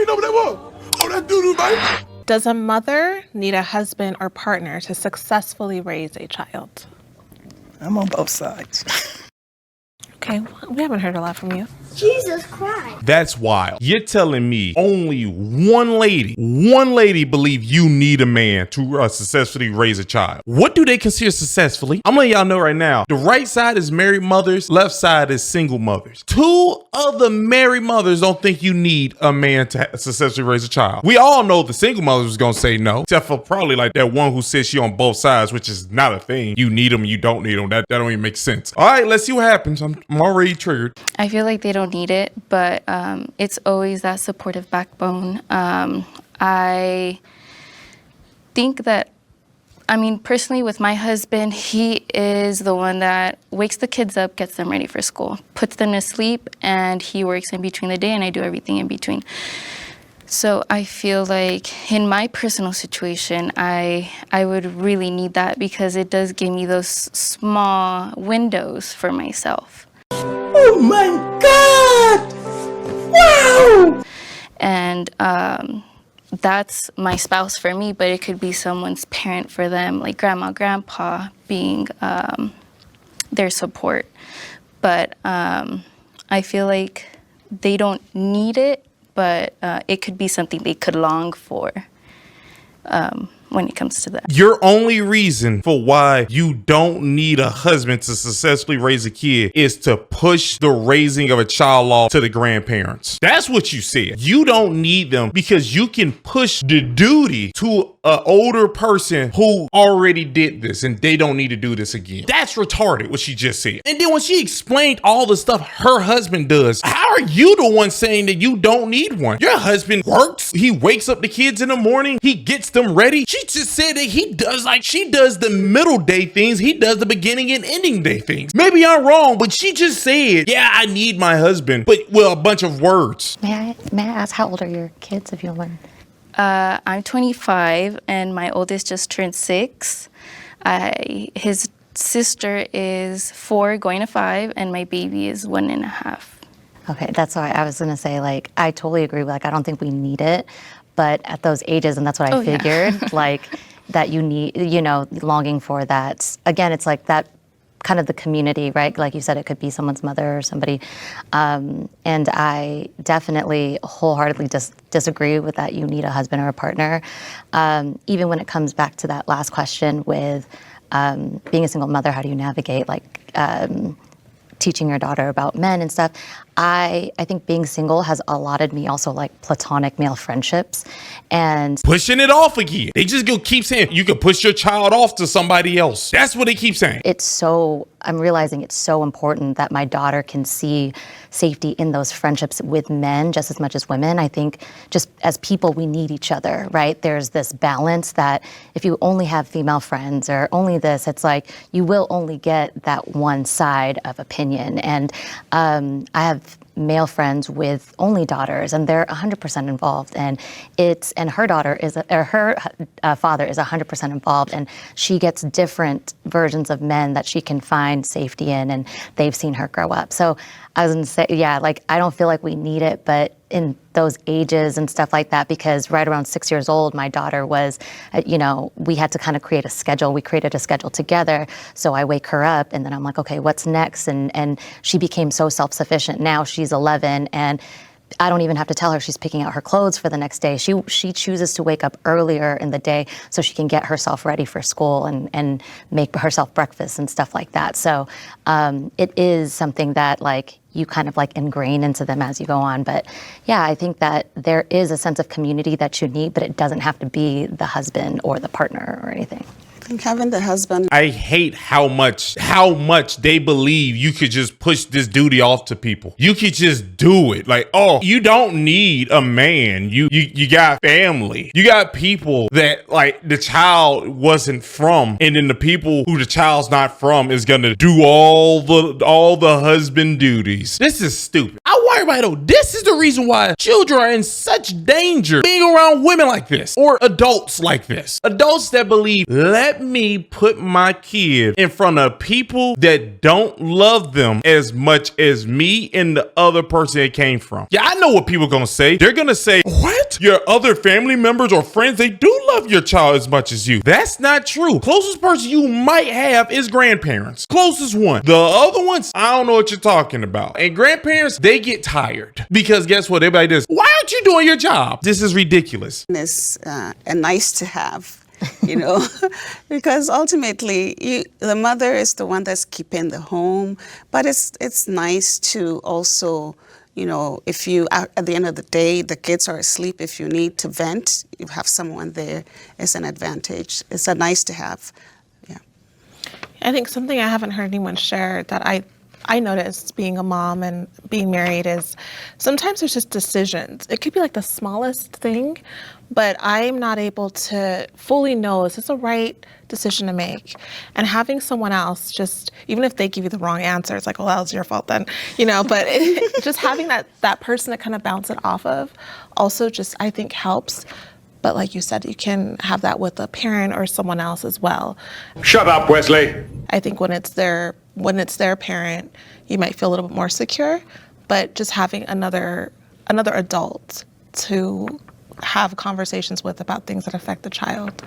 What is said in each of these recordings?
over there, what? Oh, that doo-doo, baby. Does a mother need a husband or partner to successfully raise a child? I'm on both sides. Okay, we haven't heard a lot from you. Jesus Christ. That's wild. You're telling me only one lady believe you need a man to successfully raise a child. What do they consider successfully? I'm letting y'all know right now. The right side is married mothers, left side is single mothers. 2 other married mothers don't think you need a man to successfully raise a child. We all know the single mothers was gonna say no, except for probably like that one who says she on both sides, which is not a thing. You need them, you don't need them. That don't even make sense. All right, let's see what happens. I'm already triggered. I feel like they don't need it, but it's always that supportive backbone. I think that, personally with my husband, he is the one that wakes the kids up, gets them ready for school, puts them to sleep, and he works in between the day, and I do everything in between. So I feel like in my personal situation, I would really need that because it does give me those small windows for myself. Oh my God! Wow! And that's my spouse for me, but it could be someone's parent for them, like grandma, grandpa being their support. But I feel like they don't need it, but it could be something they could long for when it comes to that. Your only reason for why you don't need a husband to successfully raise a kid is to push the raising of a child off to the grandparents. That's what you said. You don't need them because you can push the duty to an older person who already did this and they don't need to do this again. That's retarded, what she just said. And then when she explained all the stuff her husband does, how are you the one saying that you don't need one? Your husband works, he wakes up the kids in the morning, he gets them ready. She just said that he does, like, she does the middle day things, he does the beginning and ending day things. Maybe I'm wrong, but she just said, yeah, I need my husband, but with a bunch of words. May I ask, how old are your kids, if you don't mind? I'm 25, and my oldest just turned 6. His sister is 4, going to 5, and my baby is 1.5. Okay, that's why I was gonna say, like, I totally agree. Like, I don't think we need it, but at those ages, and that's what I figured, yeah. Like, that you need, longing for that. Again, it's like that kind of the community, right? Like you said, it could be someone's mother or somebody. And I definitely wholeheartedly disagree with that. You need a husband or a partner. Even when it comes back to that last question with being a single mother, how do you navigate teaching your daughter about men and stuff? I think being single has allotted me also like platonic male friendships and pushing it off again. They just go keep saying you could push your child off to somebody else. That's what they keep saying. I'm realizing it's so important that my daughter can see safety in those friendships with men just as much as women. I think just as people, we need each other, right? There's this balance that if you only have female friends or only this, it's like you will only get that one side of opinion. And I have male friends with only daughters, and they're 100% involved, and her daughter is her father is 100% involved, and she gets different versions of men that she can find safety in, and they've seen her grow up. So I was gonna say, yeah, like I don't feel like we need it, but in those ages and stuff like that, because right around 6 years old, my daughter was, we had to kind of create a schedule. We created a schedule together. So I wake her up and then I'm like, okay, what's next? And she became so self-sufficient. Now she's 11 and I don't even have to tell her she's picking out her clothes for the next day. She chooses to wake up earlier in the day so she can get herself ready for school and make herself breakfast and stuff like that. So it is something that like you kind of like ingrain into them as you go on. But yeah, I think that there is a sense of community that you need, but it doesn't have to be the husband or the partner or anything. I think having the husband. I hate how much they believe you could just push this duty off to people. You could just do it. Like, oh, you don't need a man. You got family. You got people that like the child wasn't from, and then the people who the child's not from is gonna do all the husband duties. This is stupid. I want everybody to know this is the reason why children are in such danger being around women like this or adults like this. Adults that believe, let let me put my kid in front of people that don't love them as much as me and the other person it came from. Yeah, I know what people are gonna say. They're gonna say, what? Your other family members or friends, they do love your child as much as you. That's not true. Closest person you might have is grandparents. Closest one. The other ones, I don't know what you're talking about. And grandparents, they get tired because guess what? Everybody does. Why aren't you doing your job? This is ridiculous. Is a nice to have, you know, because ultimately the mother is the one that's keeping the home. But it's nice to also, you know, if you at the end of the day the kids are asleep, if you need to vent, you have someone there. It's an advantage. It's a nice to have. Yeah. I think something I haven't heard anyone share that I noticed being a mom and being married is sometimes there's just decisions. It could be like the smallest thing, but I'm not able to fully know, is this a right decision to make? And having someone else just, even if they give you the wrong answer, it's like, well, that was your fault then, you know, but just having that person to kind of bounce it off of also just, I think, helps. But like you said, you can have that with a parent or someone else as well. Shut up, Wesley. I think when it's their parent, you might feel a little bit more secure, but just having another adult to have conversations with about things that affect the child.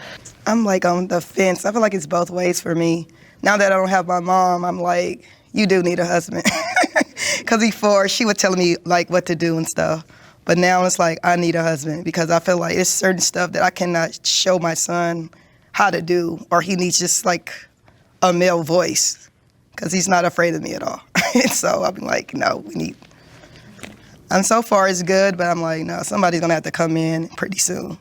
I'm like on the fence. I feel like it's both ways for me. Now that I don't have my mom, I'm like, you do need a husband. Because before, she was telling me like what to do and stuff. But now it's like, I need a husband because I feel like there's certain stuff that I cannot show my son how to do, or he needs just like a male voice because he's not afraid of me at all. So I'm like, no, we need. And so far it's good, but I'm like, no, somebody's gonna have to come in pretty soon.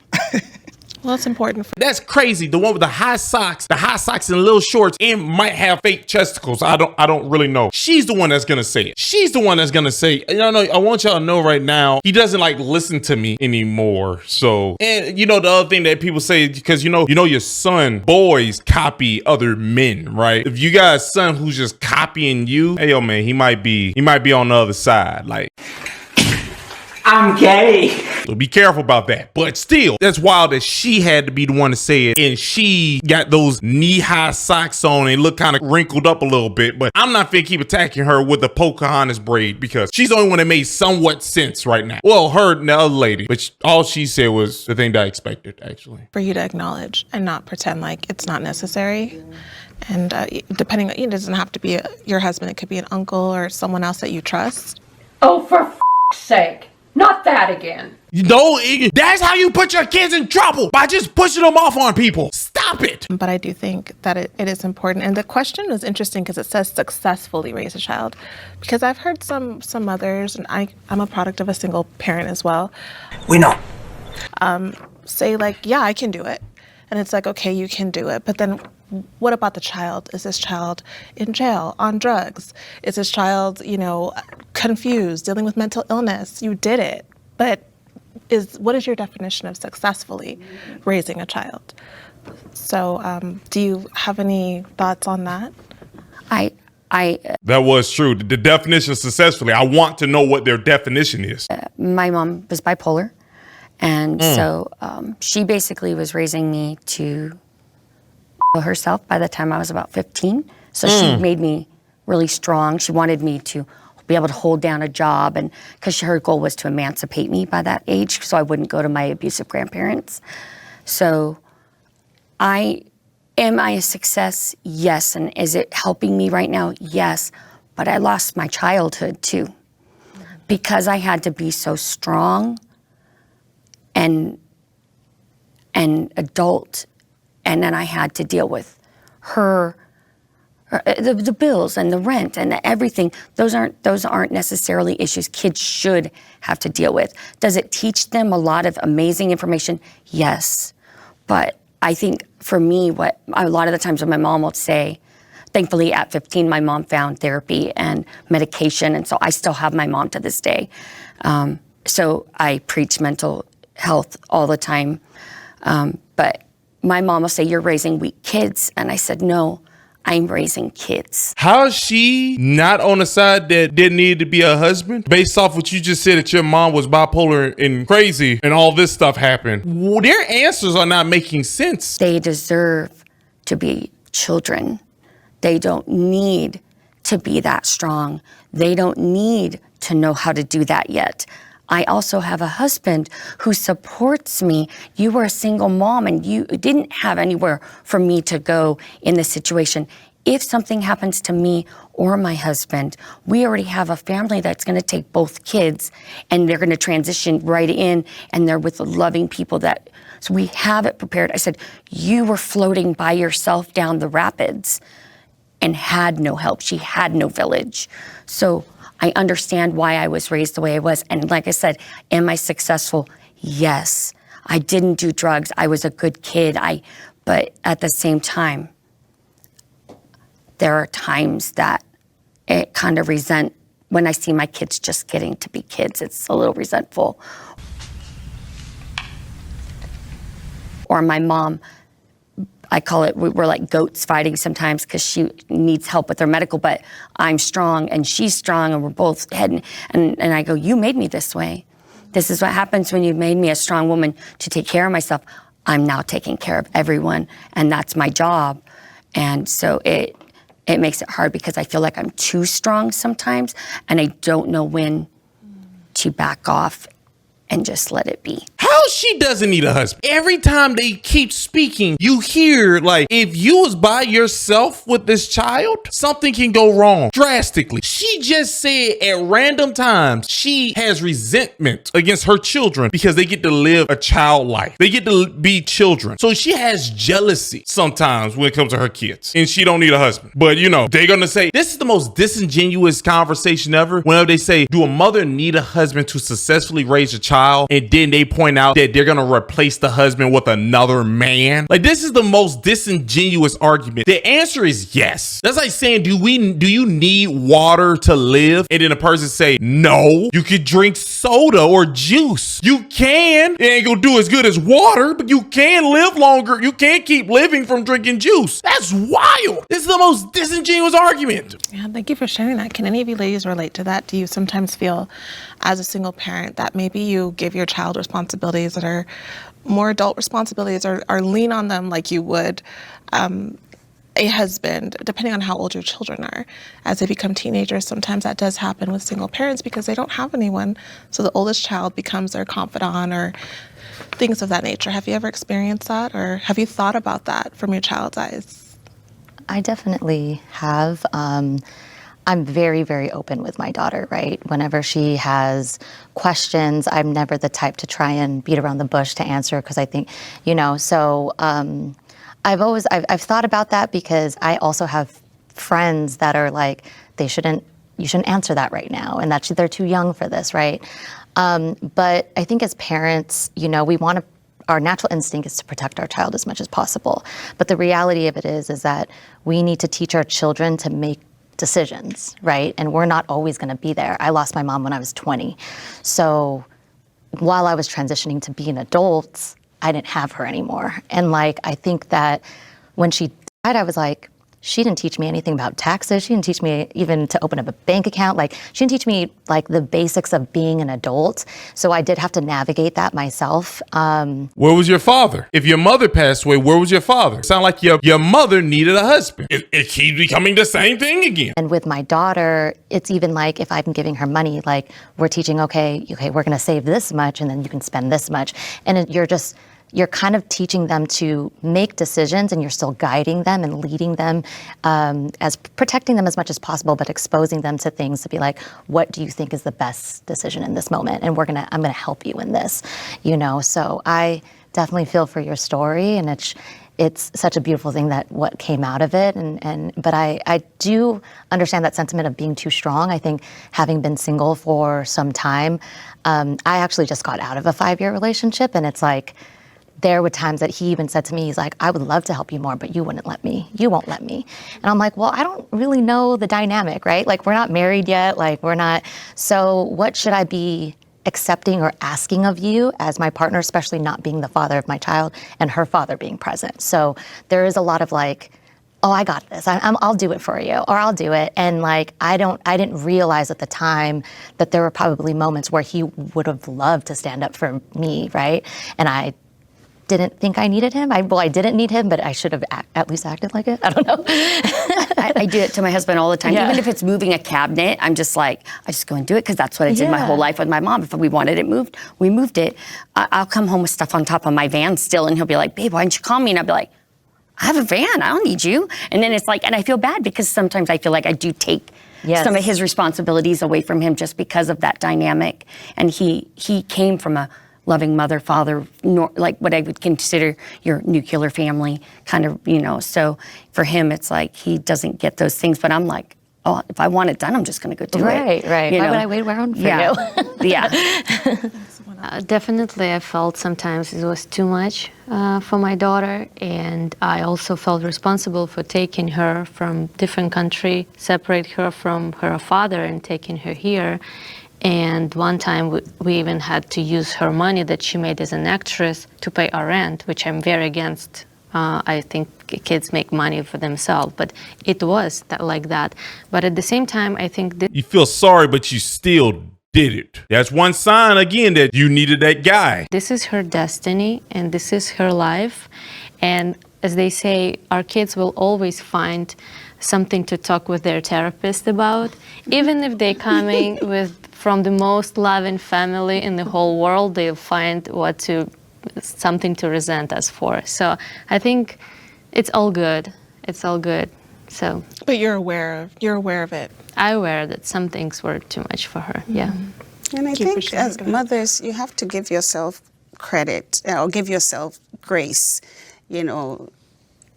Well, it's important. That's crazy. The one with the high socks and little shorts, and might have fake chesticles. I don't really know. She's the one that's gonna say it. She's the one that's gonna say, you know, I want y'all to know right now, he doesn't like listen to me anymore. So, and you know, the other thing that people say, because you know your son, boys copy other men, right? If you got a son who's just copying you, hey yo man, he might be on the other side. Like, I'm gay. So be careful about that. But still, that's wild that she had to be the one to say it. And she got those knee-high socks on and look kind of wrinkled up a little bit. But I'm not finna keep attacking her with the Pocahontas braid because she's the only one that made somewhat sense right now. Well, her and the other lady, but all she said was the thing that I expected, actually. For you to acknowledge and not pretend like it's not necessary. And depending, it doesn't have to be your husband. It could be an uncle or someone else that you trust. Oh, for f***'s sake. Not that again. You know, that's how you put your kids in trouble, by just pushing them off on people. Stop it. But I do think that it is important. And the question was interesting because it says successfully raise a child. Because I've heard some mothers, and I'm a product of a single parent as well. We know. Say like, yeah, I can do it. And it's like, okay, you can do it. But then what about the child? Is this child in jail, on drugs? Is this child, you know, confused, dealing with mental illness? You did it. But what is your definition of successfully raising a child? So do you have any thoughts on that? That was true. The definition of successfully, I want to know what their definition is. My mom was bipolar. And so she basically was raising me to herself by the time I was about 15. So she made me really strong. She wanted me to be able to hold down a job, and because her goal was to emancipate me by that age so I wouldn't go to my abusive grandparents. So am I a success? Yes. And is it helping me right now? Yes. But I lost my childhood too because I had to be so strong and adult, and then I had to deal with her, the bills and the rent and everything. Those aren't necessarily issues kids should have to deal with. Does it teach them a lot of amazing information? Yes, but I think for me, what a lot of the times when my mom would say, thankfully at 15, my mom found therapy and medication, and so I still have my mom to this day. So I preach mental health all the time. But my mom will say, you're raising weak kids. And I said, no, I'm raising kids. How is she not on the side that didn't need to be a husband? Based off what you just said, that your mom was bipolar and crazy and all this stuff happened. Well, their answers are not making sense. They deserve to be children. They don't need to be that strong. They don't need to know how to do that yet. I also have a husband who supports me. You were a single mom and you didn't have anywhere for me to go in this situation. If something happens to me or my husband, we already have a family that's going to take both kids and they're going to transition right in, and they're with loving people so we have it prepared. I said, you were floating by yourself down the rapids and had no help. She had no village. So I understand why I was raised the way I was. And like I said, am I successful? Yes. I didn't do drugs. I was a good kid. But at the same time, there are times that it kind of when I see my kids just getting to be kids, it's a little resentful. Or my mom, I call it, we're like goats fighting sometimes because she needs help with her medical, but I'm strong and she's strong and we're both heading, and I go, you made me this way. This is what happens when you made me a strong woman to take care of myself. I'm now taking care of everyone, and that's my job. And so it makes it hard because I feel like I'm too strong sometimes, and I don't know when to back off and just let it be. How she doesn't need a husband? Every time they keep speaking, you hear like, if you was by yourself with this child, something can go wrong drastically. She just said at random times she has resentment against her children because they get to live a child life. They get to be children. So she has jealousy sometimes when it comes to her kids, and she don't need a husband. But you know, they're gonna say, this is the most disingenuous conversation ever. Whenever they say, do a mother need a husband to successfully raise a child? And then they point out that they're gonna replace the husband with another man. Like, this is the most disingenuous argument. The answer is yes. That's like saying, do you need water to live? And then a person say, no, you could drink soda or juice. You can. It ain't gonna do as good as water, but you can live longer. You can't keep living from drinking juice. That's wild. This is the most disingenuous argument. Yeah, thank you for sharing that. Can any of you ladies relate to that? Do you sometimes feel as a single parent that maybe you give your child responsibilities that are more adult responsibilities, or lean on them like you would a husband, depending on how old your children are? As they become teenagers, sometimes that does happen with single parents because they don't have anyone. So the oldest child becomes their confidant or things of that nature. Have you ever experienced that, or have you thought about that from your child's eyes? I definitely have. I'm very, very open with my daughter, right? Whenever she has questions, I'm never the type to try and beat around the bush to answer, because I think, so I've thought about that, because I also have friends that are like, you shouldn't answer that right now, and that they're too young for this, right? But I think as parents, our natural instinct is to protect our child as much as possible. But the reality of it is that we need to teach our children to make decisions, right? And we're not always going to be there. I lost my mom when I was 20. So while I was transitioning to being adults, I didn't have her anymore. And I think that when she died, I was like, she didn't teach me anything about taxes. She didn't teach me even to open up a bank account. She didn't teach me the basics of being an adult. So I did have to navigate that myself. Where was your father? If your mother passed away, where was your father? Sound like your mother needed a husband. It keeps becoming the same thing again. And with my daughter, it's even if I'm giving her money, we're teaching, okay, we're going to save this much, and then you can spend this much. And you're kind of teaching them to make decisions, and you're still guiding them and leading them, as protecting them as much as possible, but exposing them to things to be like, what do you think is the best decision in this moment? And I'm gonna help you in this, So I definitely feel for your story, and it's such a beautiful thing that what came out of it. But I do understand that sentiment of being too strong. I think having been single for some time, I actually just got out of a 5-year relationship, and it's there were times that he even said to me, he's like, I would love to help you more, but you wouldn't let me. You won't let me. And I'm like, well, I don't really know the dynamic, right? We're not married yet. We're not. So what should I be accepting or asking of you as my partner, especially not being the father of my child and her father being present? So there is a lot of oh, I got this. I'll do it for you, or I'll do it. And I didn't realize at the time that there were probably moments where he would have loved to stand up for me, right? And I didn't think I needed him. I didn't need him, but I should have at least acted like it. I don't know. I do it to my husband all the time. Yeah. Even if it's moving a cabinet, I'm just like, I just go and do it because that's what I did my whole life with my mom. If we wanted it moved, we moved it. I'll come home with stuff on top of my van still, and he'll be like, babe, why didn't you call me? And I'll be like, I have a van. I don't need you. And then it's like, and I feel bad because sometimes I feel like I do take some of his responsibilities away from him just because of that dynamic. And he came from a loving mother, father, like what I would consider your nuclear family kind of, you know. So for him, it's like he doesn't get those things. But I'm like, oh, if I want it done, I'm just going to go do it. Right. Why would I wait around for you? Definitely, I felt sometimes it was too much for my daughter, and I also felt responsible for taking her from different country, separate her from her father and taking her here. And one time we even had to use her money that she made as an actress to pay our rent, which I'm very against. I think kids make money for themselves, but it was like that. But at the same time, I think you feel sorry, but you still did it. That's one sign again that you needed that guy. this is her destiny and this is her life. And as they say, our kids will always find something to talk with their therapist about, even if they're coming from the most loving family in the whole world. They'll find something to resent us for. So I think it's all good. It's all good. So. But you're aware of it. I'm aware that some things were too much for her. Yeah. And I think as mothers, you have to give yourself credit or give yourself grace. You know,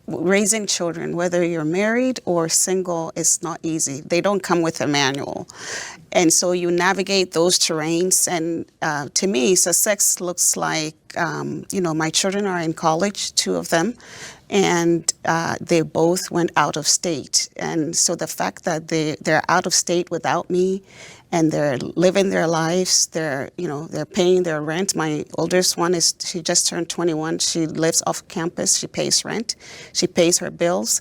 raising children, whether you're married or single, is not easy. They don't come with a manual. And so you navigate those terrains. And to me, success looks like, my children are in college, 2 of them, and they both went out of state. And so the fact that they're out of state without me, and they're living their lives, they're paying their rent. My oldest one she just turned 21. She lives off campus. She pays rent. She pays her bills.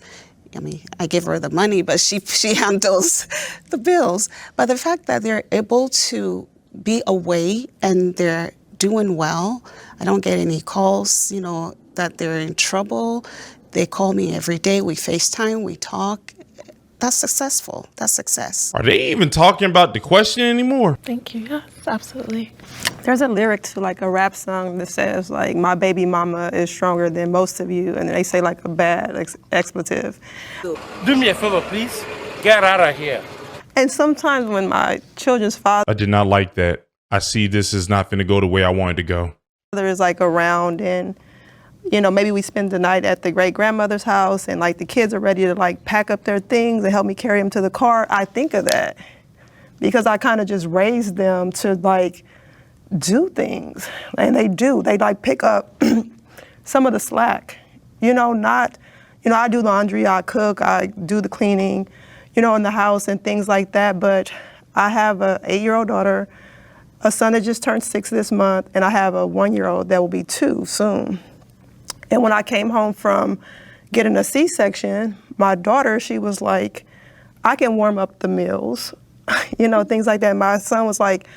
I mean, I give her the money, but she handles the bills. But the fact that they're able to be away and they're doing well, I don't get any calls, that they're in trouble. They call me every day. We FaceTime, we talk. That's successful. That's success. Are they even talking about the question anymore? Thank you. Yes, absolutely. There's a lyric to like a rap song that says like, my baby mama is stronger than most of you. And they say like a bad expletive. Do me a favor, please. Get out of here. And sometimes when my children's father I did not like that. I see this is not going to go the way I wanted to go. is like around, and maybe we spend the night at the great grandmother's house and like the kids are ready to like pack up their things and help me carry them to the car. I think of that because I kind of just raised them to like do things, and they do. They like pick up some of the slack, I do laundry, I cook, I do the cleaning, in the house and things like that. But I have a 8-year-old daughter, a son that just turned 6 this month, and I have a 1-year-old that will be 2 soon. And when I came home from getting a C-section, my daughter, she was like, I can warm up the meals, things like that. My son was like,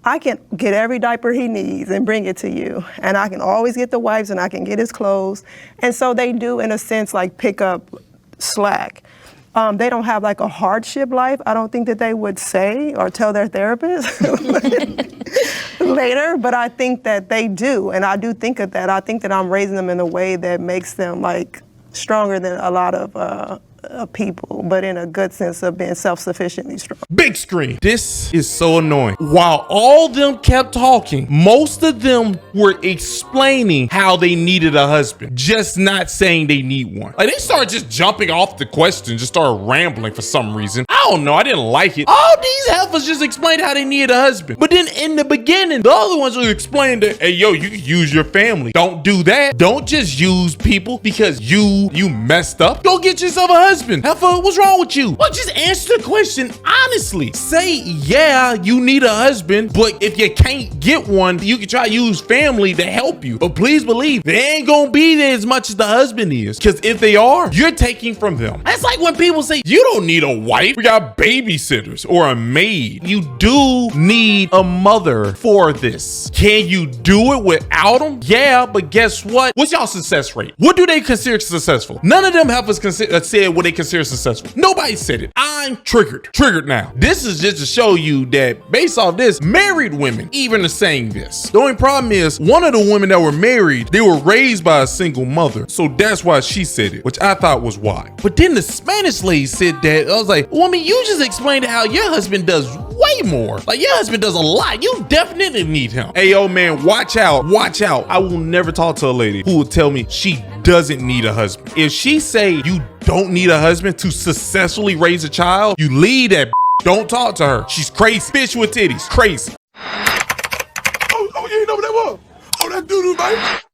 I can get every diaper he needs and bring it to you. And I can always get the wipes and I can get his clothes. And so they do, in a sense, like pick up slack. They don't have like a hardship life. I don't think that they would say or tell their therapist later, but I think that they do. And I do think of that. I think that I'm raising them in a way that makes them like stronger than a lot of people, but in a good sense of being self-sufficiently strong. Big screen. This is so annoying. While all them kept talking, most of them were explaining how they needed a husband, just not saying they need one. Like they started just jumping off the question, just started rambling for some reason. I don't know. I didn't like it. All these heifers just explained how they needed a husband. But then in the beginning, the other ones were explaining that, hey, yo, you can use your family. Don't do that. Don't just use people because you messed up. Go get yourself a husband. husband. Heifer, what's wrong with you? Well, just answer the question honestly. Say, yeah, you need a husband, but if you can't get one, you can try to use family to help you. But please believe, they ain't gonna be there as much as the husband is. Because if they are, you're taking from them. That's like when people say, you don't need a wife. We got babysitters or a maid. You do need a mother for this. Can you do it without them? Yeah, but guess what? What's y'all success rate? What do they consider successful? None of them have us said what they consider successful. Nobody said it. I'm triggered now. This is just to show you that based off this, married women even are saying this. The only problem is one of the women that were married, they were raised by a single mother. So that's why she said it, which I thought was why. But then the Spanish lady said that. I was like, woman, you just explained how your husband does way more. Like your husband does a lot. You definitely need him. Hey, yo, man, watch out. Watch out. I will never talk to a lady who will tell me she doesn't need a husband. If she say you don't need a husband to successfully raise a child, you leave that. Don't talk to her. She's crazy. Bitch with titties. Crazy. Oh, you ain't know what that was? Oh, that doo-doo, baby.